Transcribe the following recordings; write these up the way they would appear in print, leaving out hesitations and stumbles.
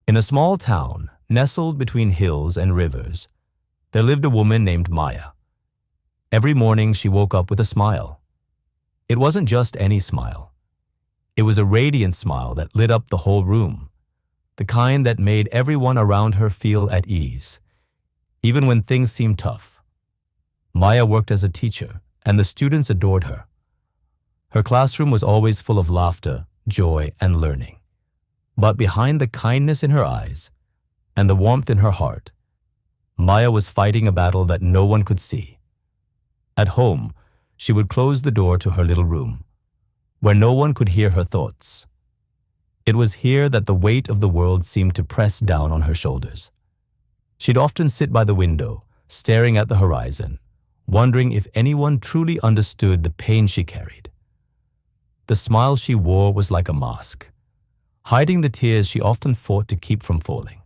In a small town, nestled between hills and rivers, there lived a woman named Maya. Every morning she woke up with a smile. It wasn't just any smile. It was a radiant smile that lit up the whole room, the kind that made everyone around her feel at ease, even when things seemed tough. Maya worked as a teacher, and the students adored her. Her classroom was always full of laughter, joy, and learning. But behind the kindness in her eyes and the warmth in her heart, Maya was fighting a battle that no one could see. At home, she would close the door to her little room, where no one could hear her thoughts. It was here that the weight of the world seemed to press down on her shoulders. She'd often sit by the window, staring at the horizon, wondering if anyone truly understood the pain she carried. The smile she wore was like a mask, hiding the tears she often fought to keep from falling.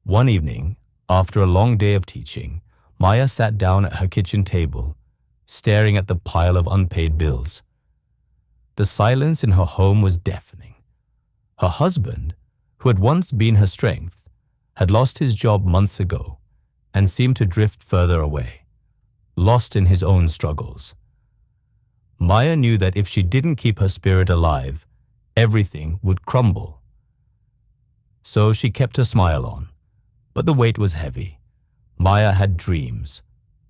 One evening, after a long day of teaching, Maya sat down at her kitchen table, staring at the pile of unpaid bills. The silence in her home was deafening. Her husband, who had once been her strength, had lost his job months ago and seemed to drift further away, lost in his own struggles. Maya knew that if she didn't keep her spirit alive, everything would crumble. So she kept her smile on, but the weight was heavy. Maya had dreams,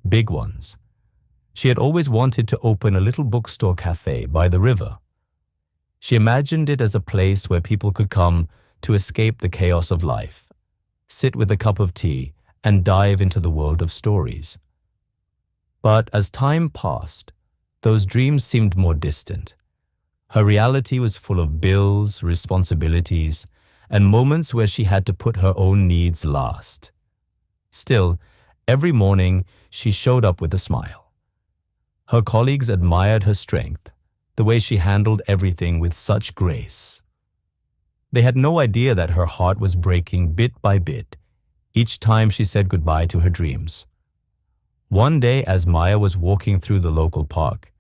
big ones. She had always wanted to open a little bookstore cafe by the river. She imagined it as a place where people could come to escape the chaos of life, sit with a cup of tea, and dive into the world of stories. But as time passed, those dreams seemed more distant. Her reality was full of bills, responsibilities, and moments where she had to put her own needs last. Still, every morning she showed up with a smile. Her colleagues admired her strength, the way she handled everything with such grace. They had no idea that her heart was breaking bit by bit each time she said goodbye to her dreams. One day, as Maya was walking through the local park,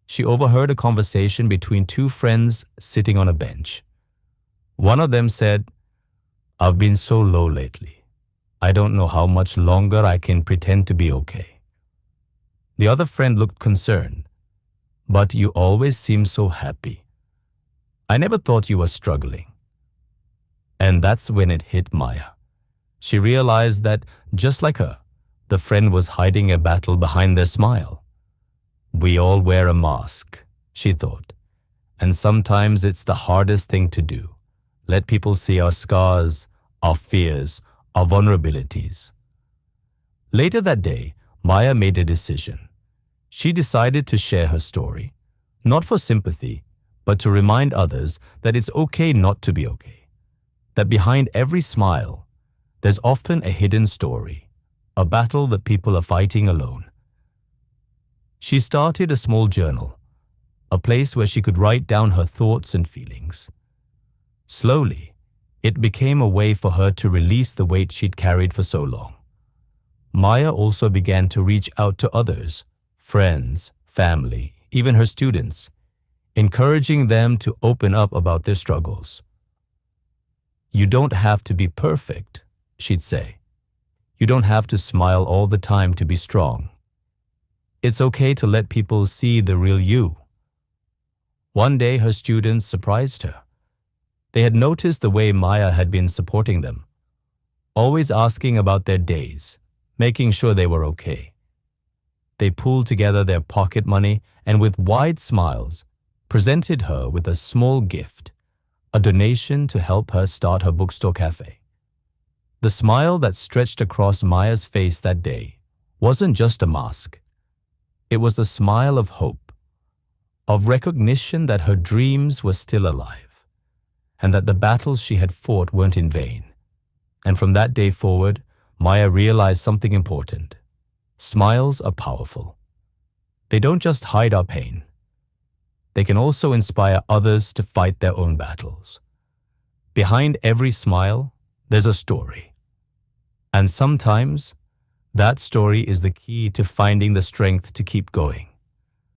she overheard a conversation between two friends sitting on a bench. One of them said, "I've been so low lately. I don't know how much longer I can pretend to be okay." The other friend looked concerned. "But you always seem so happy. I never thought you were struggling." And that's when it hit Maya. She realized that, just like her, the friend was hiding a battle behind their smile. We all wear a mask, she thought, and sometimes it's the hardest thing to do. Let people see our scars, our fears, our vulnerabilities. Later that day, Maya made a decision. She decided to share her story, not for sympathy, but to remind others that it's okay not to be okay. That behind every smile, there's often a hidden story, a battle that people are fighting alone. She started a small journal, a place where she could write down her thoughts and feelings. Slowly, it became a way for her to release the weight she'd carried for so long. Maya also began to reach out to others, friends, family, even her students, encouraging them to open up about their struggles. "You don't have to be perfect," she'd say. "You don't have to smile all the time to be strong. It's okay to let people see the real you." One day, her students surprised her. They had noticed the way Maya had been supporting them, always asking about their days, making sure they were okay. They pooled together their pocket money and, with wide smiles, presented her with a small gift, a donation to help her start her bookstore cafe. The smile that stretched across Maya's face that day wasn't just a mask. It was a smile of hope, of recognition that her dreams were still alive, and that the battles she had fought weren't in vain. And from that day forward, Maya realized something important. Smiles are powerful. They don't just hide our pain. They can also inspire others to fight their own battles. Behind every smile, there's a story. And sometimes, that story is the key to finding the strength to keep going.